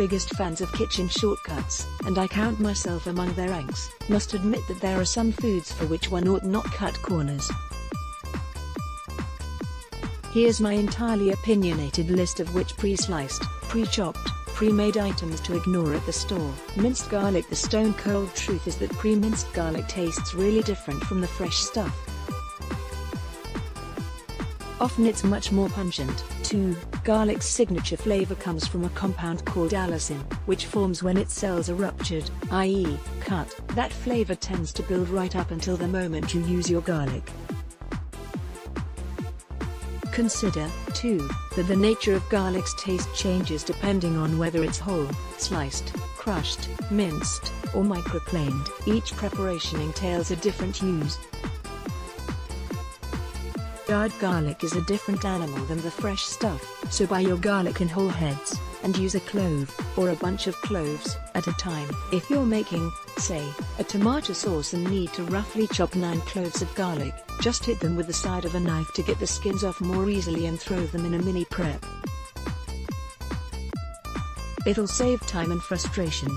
biggest fans of kitchen shortcuts, and I count myself among their ranks, must admit that there are some foods for which one ought not cut corners. Here's my entirely opinionated list of which pre-sliced, pre-chopped, pre-made items to ignore at the store. Minced garlic. The stone-cold truth is that pre-minced garlic tastes really different from the fresh stuff. Often it's much more pungent. 2. Garlic's signature flavor comes from a compound called allicin, which forms when its cells are ruptured, i.e., cut. That flavor tends to build right up until the moment you use your garlic. Consider, too, that the nature of garlic's taste changes depending on whether it's whole, sliced, crushed, minced, or microplaned. Each preparation entails a different use. Charred garlic is a different animal than the fresh stuff, so buy your garlic in whole heads, and use a clove, or a bunch of cloves, at a time. If you're making, say, a tomato sauce and need to roughly chop 9 cloves of garlic, just hit them with the side of a knife to get the skins off more easily and throw them in a mini prep. It'll save time and frustration.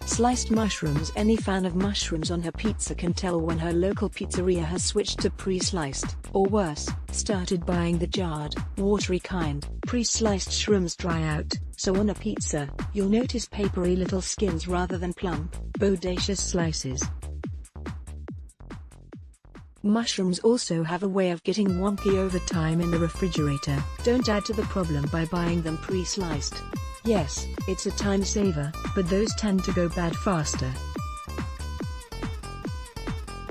Sliced mushrooms. Any fan of mushrooms on her pizza can tell when her local pizzeria has switched to pre-sliced, or worse, started buying the jarred, watery kind. Pre-sliced shrooms dry out, so on a pizza, you'll notice papery little skins rather than plump, bodacious slices. Mushrooms also have a way of getting wonky over time in the refrigerator. Don't add to the problem by buying them pre-sliced. Yes, it's a time saver, but those tend to go bad faster.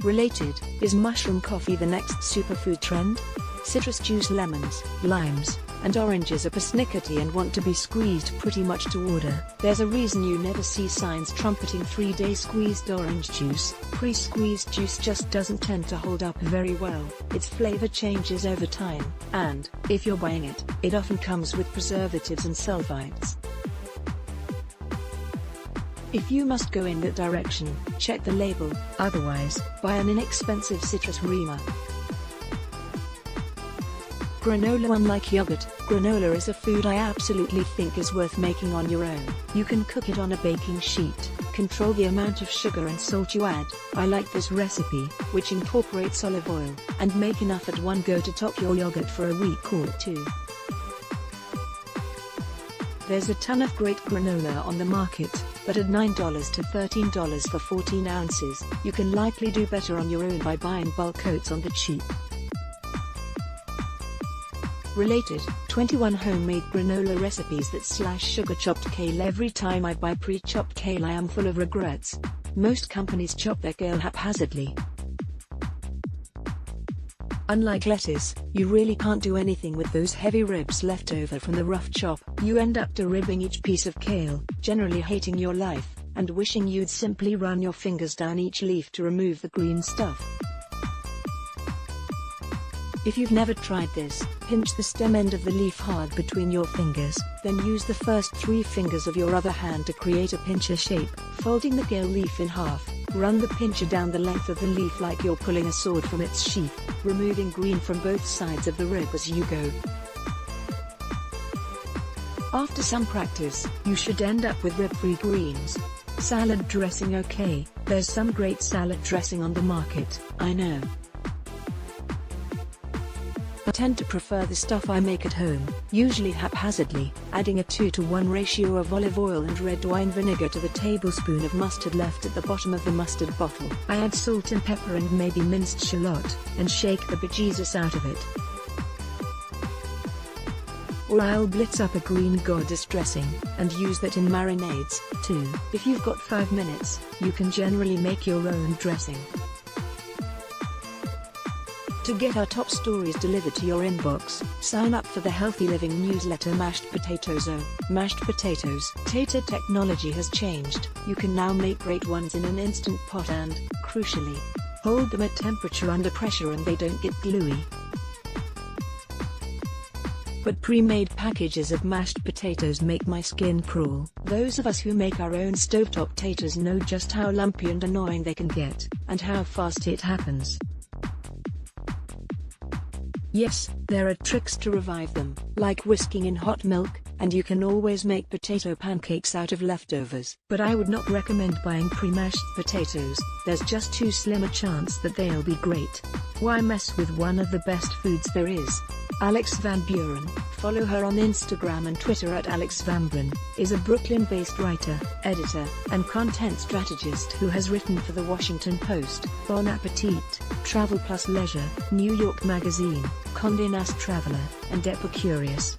Related, is mushroom coffee the next superfood trend? Citrus juice. Lemons, limes, and oranges are persnickety and want to be squeezed pretty much to order. There's a reason you never see signs trumpeting 3-day squeezed orange juice. Pre-squeezed juice just doesn't tend to hold up very well. Its flavor changes over time, and, if you're buying it, it often comes with preservatives and sulfites. If you must go in that direction, check the label, otherwise, buy an inexpensive citrus reamer. Granola. Unlike yogurt, granola is a food I absolutely think is worth making on your own. You can cook it on a baking sheet, control the amount of sugar and salt you add. I like this recipe, which incorporates olive oil, and make enough at one go to top your yogurt for a week or 2. There's a ton of great granola on the market, but at $9 to $13 for 14 ounces, you can likely do better on your own by buying bulk oats on the cheap. Related, 21 homemade granola recipes that slash sugar chopped kale. Every time I buy pre-chopped kale I am full of regrets. Most companies chop their kale haphazardly. Unlike lettuce, you really can't do anything with those heavy ribs left over from the rough chop. You end up de-ribbing each piece of kale, generally hating your life, and wishing you'd simply run your fingers down each leaf to remove the green stuff. If you've never tried this, pinch the stem end of the leaf hard between your fingers, then use the first 3 fingers of your other hand to create a pincher shape. Folding the kale leaf in half, run the pincher down the length of the leaf like you're pulling a sword from its sheath, removing green from both sides of the rib as you go. After some practice, you should end up with rib-free greens. Salad dressing. Okay, there's some great salad dressing on the market, I know. I tend to prefer the stuff I make at home, usually haphazardly, adding a 2-to-1 ratio of olive oil and red wine vinegar to the tablespoon of mustard left at the bottom of the mustard bottle. I add salt and pepper and maybe minced shallot, and shake the bejesus out of it. Or I'll blitz up a green goddess dressing, and use that in marinades, too. If you've got 5 minutes, you can generally make your own dressing. To get our top stories delivered to your inbox, sign up for the Healthy Living newsletter. Mashed potatoes. Mashed potatoes. Tater technology has changed. You can now make great ones in an instant pot and, crucially, hold them at temperature under pressure and they don't get gluey. But pre-made packages of mashed potatoes make my skin crawl. Those of us who make our own stovetop taters know just how lumpy and annoying they can get, and how fast it happens. Yes, there are tricks to revive them, like whisking in hot milk, and you can always make potato pancakes out of leftovers. But I would not recommend buying pre-mashed potatoes, there's just too slim a chance that they'll be great. Why mess with one of the best foods there is? Alex Van Buren, follow her on Instagram and Twitter at Alex Van Buren, is a Brooklyn-based writer, editor, and content strategist who has written for The Washington Post, Bon Appetit, Travel Plus Leisure, New York Magazine, Condé Nast Traveler, and Epicurious.